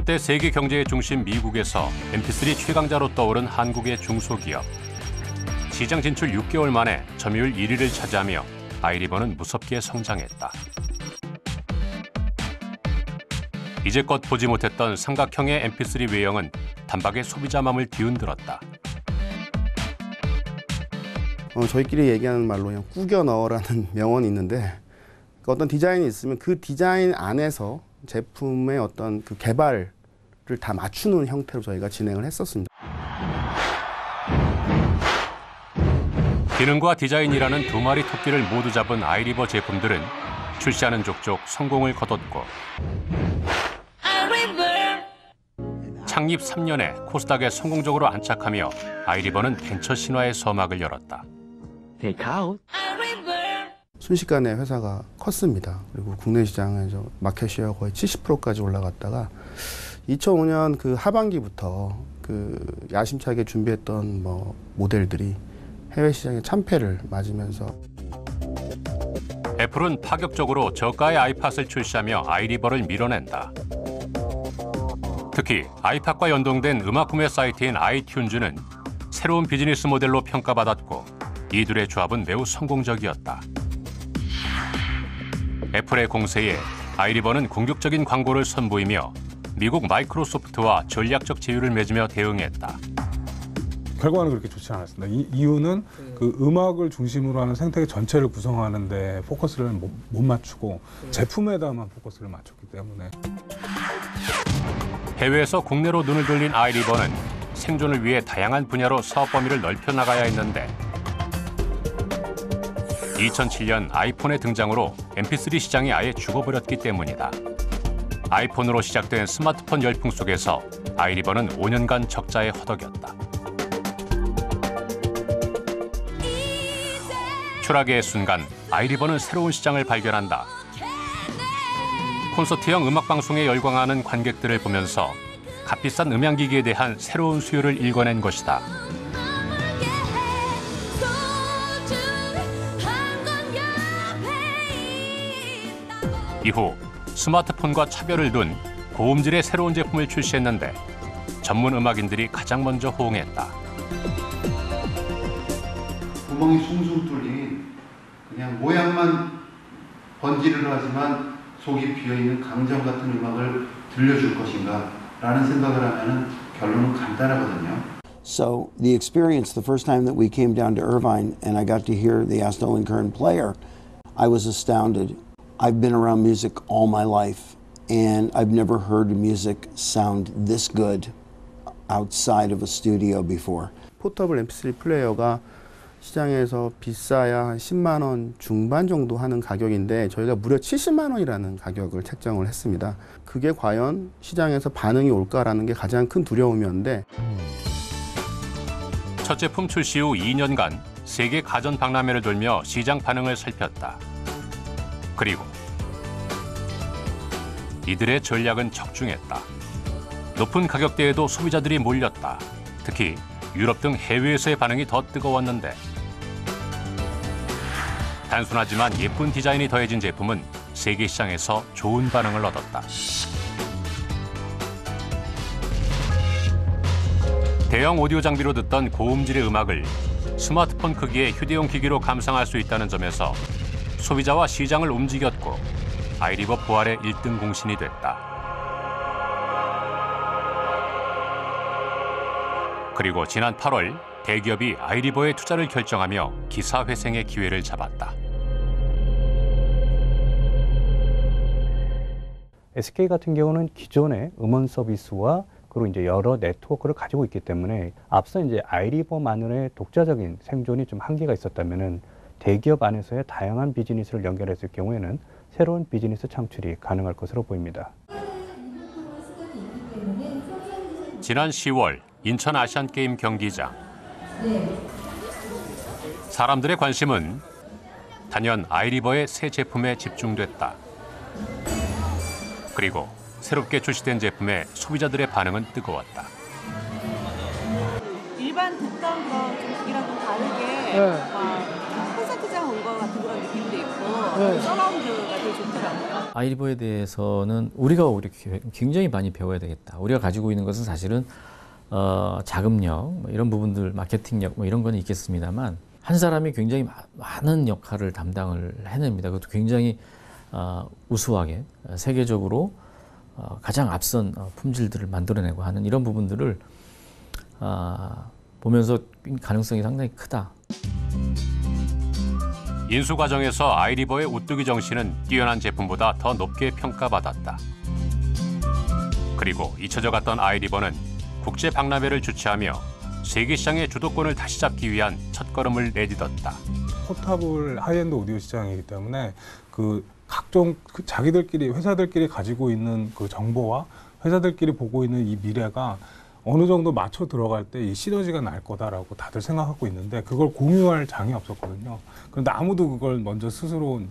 한때 세계 경제의 중심 미국에서 MP3 최강자로 떠오른 한국의 중소기업. 시장 진출 6개월 만에 점유율 1위를 차지하며 아이리버는 무섭게 성장했다. 이제껏 보지 못했던 삼각형의 MP3 외형은 단박에 소비자 마음을 뒤흔들었다. 저희끼리 얘기하는 말로 그냥 꾸겨 넣어라는 명언이 있는데 어떤 디자인이 있으면 그 디자인 안에서 제품의 어떤 그 개발을 다 맞추는 형태로 저희가 진행을 했었습니다. 기능과 디자인이라는 두 마리 토끼를 모두 잡은 아이리버 제품들은 출시하는 족족 성공을 거뒀고 창립 3년에 코스닥에 성공적으로 안착하며 아이리버는 벤처 신화의 서막을 열었다. 순식간에 회사가 컸습니다. 그리고 국내 시장에서 마켓 쉐어 거의 70%까지 올라갔다가 2005년 그 하반기부터 그 야심차게 준비했던 모델들이 해외 시장의 참패를 맞으면서 애플은 파격적으로 저가의 아이팟을 출시하며 아이리버를 밀어낸다. 특히 아이팟과 연동된 음악 구매 사이트인 아이튠즈는 새로운 비즈니스 모델로 평가받았고 이 둘의 조합은 매우 성공적이었다. 애플의 공세에 아이리버는 공격적인 광고를 선보이며 미국 마이크로소프트와 전략적 제휴를 맺으며 대응했다. 결과는 그렇게 좋지 않았습니다. 이유는 그 음악을 중심으로 하는 생태계 전체를 구성하는 데 포커스를 못 맞추고 제품에다만 포커스를 맞췄기 때문에. 해외에서 국내로 눈을 돌린 아이리버는 생존을 위해 다양한 분야로 사업 범위를 넓혀 나가야 했는데 2007년 아이폰의 등장으로 MP3 시장이 아예 죽어버렸기 때문이다. 아이폰으로 시작된 스마트폰 열풍 속에서 아이리버는 5년간 적자에 허덕였다. 추락의 순간 아이리버는 새로운 시장을 발견한다. 콘서트형 음악방송에 열광하는 관객들을 보면서 값비싼 음향기기에 대한 새로운 수요를 일궈낸 것이다. 이후 스마트폰과 차별을 둔 고음질의 새로운 제품을 출시했는데 전문 음악인들이 가장 먼저 호응했다. 구멍이 숭숭 뚫린 그냥 모양만 번지르르 하지만 속이 비어있는 강정 같은 음악을 들려줄 것인가 라는 생각을 하면은 결론은 간단하거든요. So the experience, the first time that we came down to Irvine and I got to hear the Astor and Kern player, I was astounded. I've been around music all my life and I've never heard music sound this good outside of a studio before. 포터블 MP3 플레이어가 시장에서 비싸야 한 10만 원 중반 정도 하는 가격인데 저희가 무려 70만 원이라는 가격을 책정을 했습니다. 그게 과연 시장에서 반응이 올까라는 게 가장 큰 두려움이었는데 첫 제품 출시 후 2년간 세계 가전 박람회를 돌며 시장 반응을 살폈다. 그리고 이들의 전략은 적중했다. 높은 가격대에도 소비자들이 몰렸다. 특히 유럽 등 해외에서의 반응이 더 뜨거웠는데 단순하지만 예쁜 디자인이 더해진 제품은 세계 시장에서 좋은 반응을 얻었다. 대형 오디오 장비로 듣던 고음질의 음악을 스마트폰 크기의 휴대용 기기로 감상할 수 있다는 점에서 소비자와 시장을 움직였고 아이리버 부활의 1등 공신이 됐다. 그리고 지난 8월 대기업이 아이리버의 투자를 결정하며 기사 회생의 기회를 잡았다. SK 같은 경우는 기존의 음원 서비스와 그리고 이제 여러 네트워크를 가지고 있기 때문에 앞서 이제 아이리버만의 독자적인 생존이 좀 한계가 있었다면은 대기업 안에서의 다양한 비즈니스를 연결했을 경우에는 새로운 비즈니스 창출이 가능할 것으로 보입니다. 지난 10월 인천 아시안게임 경기장. 사람들의 관심은 단연 아이리버의 새 제품에 집중됐다. 그리고 새롭게 출시된 제품에 소비자들의 반응은 뜨거웠다. 일반 듣던 그런 곡이랑 좀 다르게 막 콘서트장 온 것 같은 그런 느낌도 있고 서라운드가 되게 좋더라고요. 아이리버에 대해서는 우리가 굉장히 많이 배워야 되겠다. 우리가 가지고 있는 것은 사실은 자금력, 뭐 이런 부분들, 마케팅력 뭐 이런 건 있겠습니다만 한 사람이 굉장히 많은 역할을 담당을 해냅니다. 그것도 굉장히 우수하게 세계적으로 가장 앞선 품질들을 만들어내고 하는 이런 부분들을 보면서 가능성이 상당히 크다. 인수 과정에서 아이리버의 우뚜기 정신은 뛰어난 제품보다 더 높게 평가받았다. 그리고 잊혀져 갔던 아이리버는 국제 박람회를 주최하며 세계 시장의 주도권을 다시 잡기 위한 첫걸음을 내딛었다. 포터블 하이엔드 오디오 시장이기 때문에 그 각종 자기들끼리 회사들끼리 가지고 있는 그 정보와 회사들끼리 보고 있는 이 미래가 어느 정도 맞춰 들어갈 때 이 시너지가 날 거다라고 다들 생각하고 있는데 그걸 공유할 장이 없었거든요. 그런데 아무도 그걸 스스로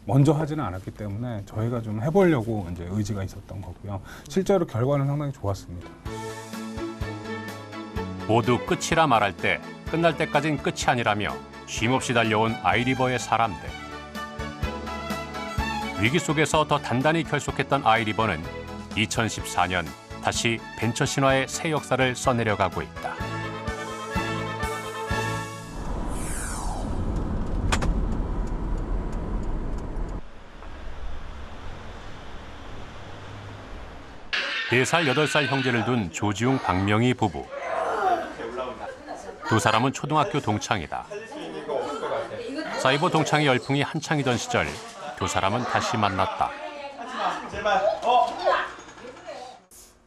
먼저 하지는 않았기 때문에 저희가 좀 해보려고 의지가 있었던 거고요. 실제로 결과는 상당히 좋았습니다. 모두 끝이라 말할 때 끝날 때까진 끝이 아니라며 쉼없이 달려온 아이리버의 사람들. 위기 속에서 더 단단히 결속했던 아이리버는 2014년 다시 벤처 신화의 새 역사를 써내려가고 있다. 네 살, 8살 형제를 둔 조지웅, 박명희 부부. 두 사람은 초등학교 동창이다. 사이버 동창의 열풍이 한창이던 시절 두 사람은 다시 만났다.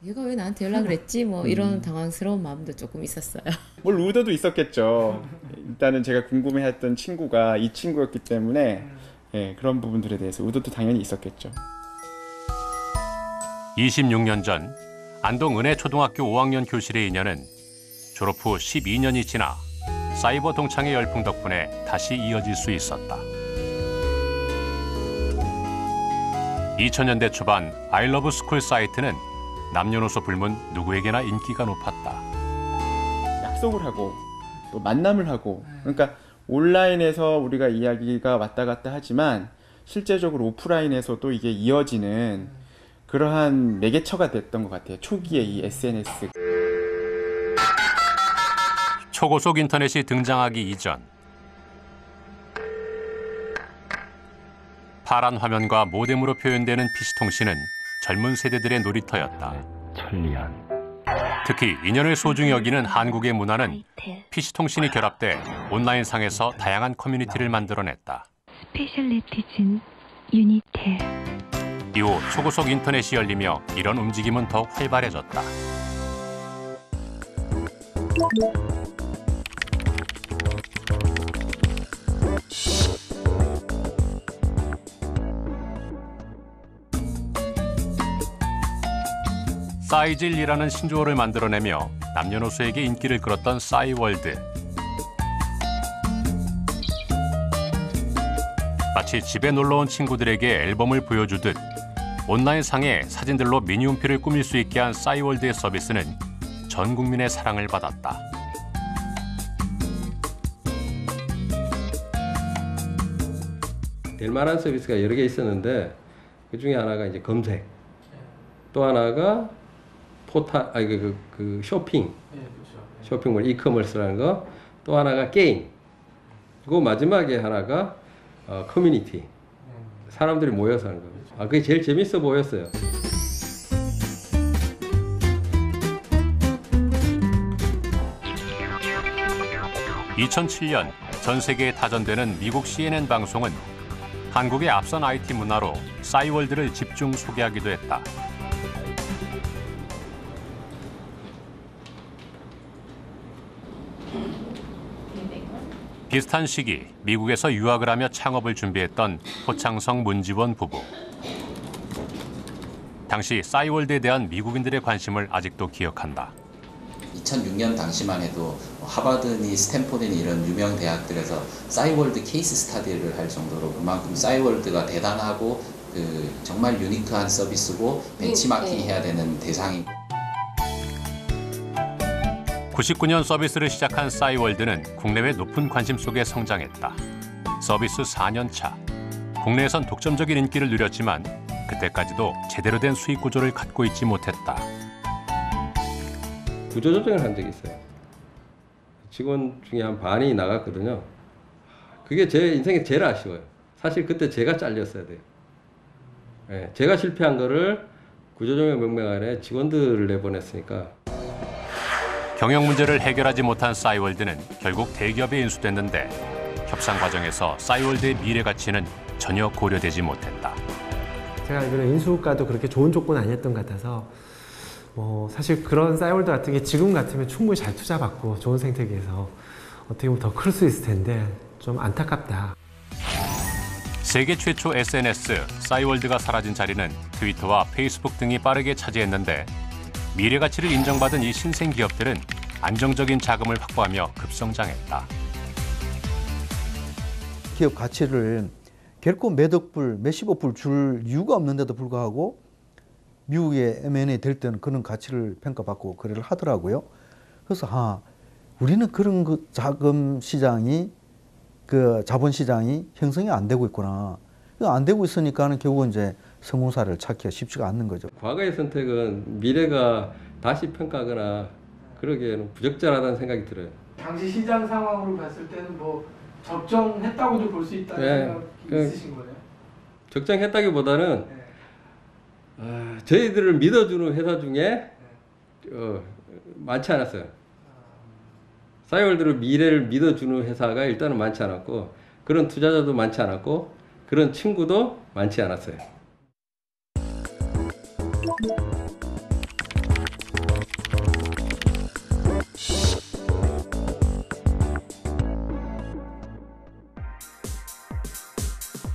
얘가 왜 나한테 연락을 했지? 뭐 이런 당황스러운 마음도 조금 있었어요. 뭘 의도도 있었겠죠. 일단은 제가 궁금해했던 친구가 이 친구였기 때문에 그런 부분들에 대해서 의도도 당연히 있었겠죠. 26년 전 안동 은혜초등학교 5학년 교실의 인연은 졸업 후 12년이 지나 사이버 동창의 열풍 덕분에 다시 이어질 수 있었다. 2000년대 초반 아이러브 스쿨 사이트는 남녀노소 불문 누구에게나 인기가 높았다. 약속을 하고 또 만남을 하고 그러니까 온라인에서 우리가 이야기가 왔다 갔다 하지만 실제적으로 오프라인에서도 이게 이어지는 그러한 매개처가 됐던 것 같아요. 초기에 이 SNS. 초고속 인터넷이 등장하기 이전 파란 화면과 모뎀으로 표현되는 PC통신은 젊은 세대들의 놀이터였다. 특히 인연을 소중히 여기는 한국의 문화는 PC통신이 결합돼 온라인상에서 다양한 커뮤니티를 만들어냈다. 스페셜리티즌 유니텔. 이후 초고속 인터넷이 열리며 이런 움직임은 더 활발해졌다. 싸이질이라는 신조어를 만들어내며 남녀노소에게 인기를 끌었던 싸이월드. 마치 집에 놀러온 친구들에게 앨범을 보여주듯 온라인상에 사진들로 미니홈피를 꾸밀 수 있게 한 싸이월드의 서비스는 전 국민의 사랑을 받았다. 될 만한 서비스가 여러 개 있었는데 그 중에 하나가 이제 검색, 또 하나가 포탈, 쇼핑, 쇼핑몰 이커머스라는 거, 또 하나가 게임, 그리고 마지막에 하나가 커뮤니티, 사람들이 모여서 하는 거. 그게 제일 재밌어 보였어요. (2007년) 전 세계에 타전되는 미국 CNN 방송은 한국의 앞선 IT 문화로 싸이월드를 집중 소개하기도 했다. 비슷한 시기 미국에서 유학을 하며 창업을 준비했던 호창성 문지원 부부. 당시 싸이월드에 대한 미국인들의 관심을 아직도 기억한다. 2006년 당시만 해도 하버드니 스탠포드니 이런 유명 대학들에서 싸이월드 케이스 스터디를 할 정도로 그만큼 싸이월드가 대단하고 정말 유니크한 서비스고 벤치마킹 해야 되는 대상이. 99년 서비스를 시작한 싸이월드는 국내외 높은 관심 속에 성장했다. 서비스 4년 차. 국내에선 독점적인 인기를 누렸지만 그때까지도 제대로 된 수익 구조를 갖고 있지 못했다. 구조조정을 한 적이 있어요. 직원 중에 한 반이 나갔거든요. 그게 제 인생에 제일 아쉬워요. 사실 그때 제가 잘렸어야 돼요. 네, 제가 실패한 거를 구조조정 명령 아래 직원들을 내보냈으니까. 경영 문제를 해결하지 못한 싸이월드는 결국 대기업에 인수됐는데 협상 과정에서 싸이월드의 미래 가치는 전혀 고려되지 못했다. 제가 알기로는 인수가도 그렇게 좋은 조건은 아니었던 것 같아서 사실 그런 싸이월드 같은 게 지금 같으면 충분히 잘 투자받고 좋은 생태계에서 어떻게 보면 더 클 수 있을 텐데 좀 안타깝다. 세계 최초 SNS 싸이월드가 사라진 자리는 트위터와 페이스북 등이 빠르게 차지했는데 미래 가치를 인정받은 이 신생 기업들은 안정적인 자금을 확보하며 급성장했다. 기업 가치를 결코 몇억 불, 몇십억 불 줄 이유가 없는데도 불구하고 미국의 M&A 될 때는 그런 가치를 평가받고 거래를 하더라고요. 그래서 우리는 그런 그 자금 시장이 자본 시장이 형성이 안 되고 있구나. 안 되고 있으니까는 결국은 이제 성공사를 찾기가 쉽지가 않는 거죠. 과거의 선택은 미래가 다시 평가하거나 그러기에는 부적절하다는 생각이 들어요. 당시 시장 상황으로 봤을 때는 적정했다고도 볼 수 있다는 생각이 있으신 거예요? 적정했다기보다는 저희들을 믿어주는 회사 중에 많지 않았어요. 싸이월드를 미래를 믿어주는 회사가 일단은 많지 않았고 그런 투자자도 많지 않았고 그런 친구도 많지 않았어요.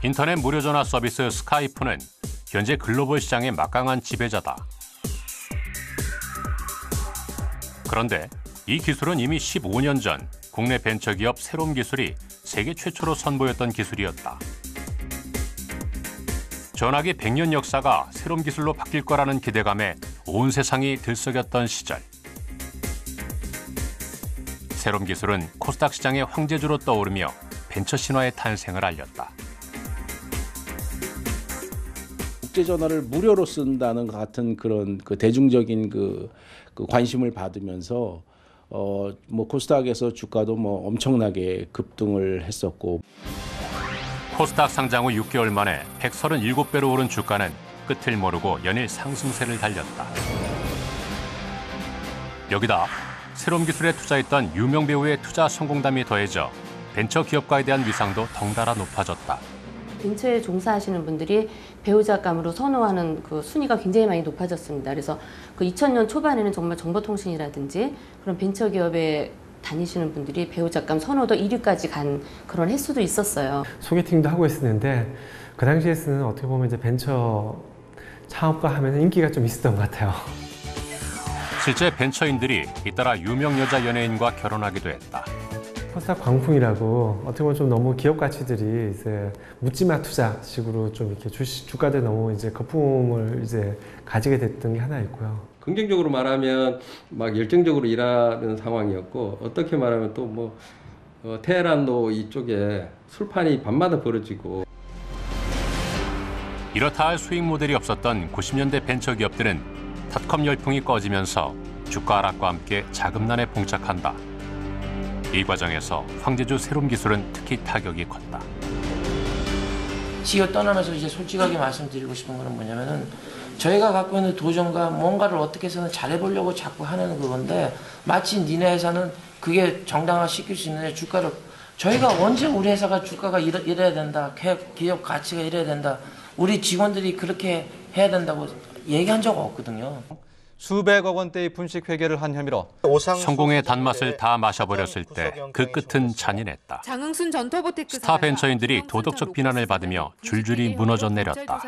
인터넷 무료 전화 서비스 스카이프는 현재 글로벌 시장의 막강한 지배자다. 그런데 이 기술은 이미 15년 전 국내 벤처기업 세롬기술이 세계 최초로 선보였던 기술이었다. 전화기 100년 역사가 세롬기술로 바뀔 거라는 기대감에 온 세상이 들썩였던 시절. 세롬기술은 코스닥 시장의 황제주로 떠오르며 벤처 신화의 탄생을 알렸다. 국제전화를 무료로 쓴다는 것 같은 그런 대중적인 관심을 받으면서 코스닥에서 주가도 엄청나게 급등을 했었고. 코스닥 상장 후 6개월 만에 137배로 오른 주가는 끝을 모르고 연일 상승세를 달렸다. 여기다 새로운 기술에 투자했던 유명 배우의 투자 성공담이 더해져 벤처 기업가에 대한 위상도 덩달아 높아졌다. 벤처에 종사하시는 분들이 배우자감으로 선호하는 그 순위가 굉장히 많이 높아졌습니다. 그래서 그 2000년 초반에는 정말 정보통신이라든지 그런 벤처 기업에 다니시는 분들이 배우자감 선호도 1위까지 간 그런 횟수도 있었어요. 소개팅도 하고 있었는데 그 당시에는 어떻게 보면 이제 벤처 창업가 하면 인기가 좀 있었던 것 같아요. 실제 벤처인들이 잇따라 유명 여자 연예인과 결혼하기도 했다. 코스닥 광풍이라고 어떻게 보면 좀 너무 기업 가치들이 이제 묻지마 투자식으로 좀 이렇게 주가들 너무 이제 거품을 이제 가지게 됐던 게 하나 있고요. 긍정적으로 말하면 막 열정적으로 일하는 상황이었고 어떻게 말하면 또 테헤란도 이쪽에 술판이 밤마다 벌어지고. 이렇다 할 수익 모델이 없었던 90년대 벤처 기업들은 닷컴 열풍이 꺼지면서 주가 하락과 함께 자금난에 봉착한다. 이 과정에서 황제주 세롬기술은 특히 타격이 컸다. 지어 떠나면서 이제 솔직하게 말씀드리고 싶은 거는 뭐냐면은 저희가 갖고 있는 도전과 뭔가를 어떻게 해서는 잘해보려고 자꾸 하는 그건데 마치 니네 회사는 그게 정당화시킬 수 있는데 주가를 저희가 언제 우리 회사가 주가가 이래야 된다, 기업 가치가 이래야 된다, 우리 직원들이 그렇게 해야 된다고 얘기한 적 없거든요. 수백억 원대의 분식 회계를 한 혐의로 성공의 단맛을 다 마셔버렸을 때 그 끝은 잔인했다. 장흥순 전 터보테크 스타 벤처인들이 도덕적 비난을 받으며 줄줄이 무너져 내렸다.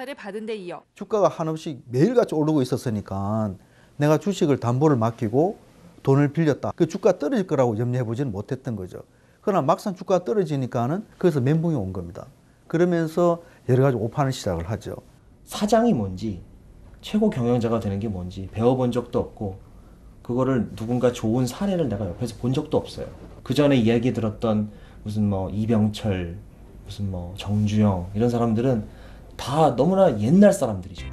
주가가 한없이 매일같이 오르고 있었으니까 내가 주식을 담보를 맡기고 돈을 빌렸다. 그 주가 떨어질 거라고 염려해보지는 못했던 거죠. 그러나 막상 주가가 떨어지니까는 거기서 멘붕이 온 겁니다. 그러면서 여러 가지 오판을 시작을 하죠. 사장이 뭔지, 최고 경영자가 되는 게 뭔지 배워본 적도 없고 그거를 누군가 좋은 사례를 내가 옆에서 본 적도 없어요. 그 전에 이야기 들었던 무슨 이병철, 무슨 뭐 정주영 이런 사람들은 다 너무나 옛날 사람들이죠.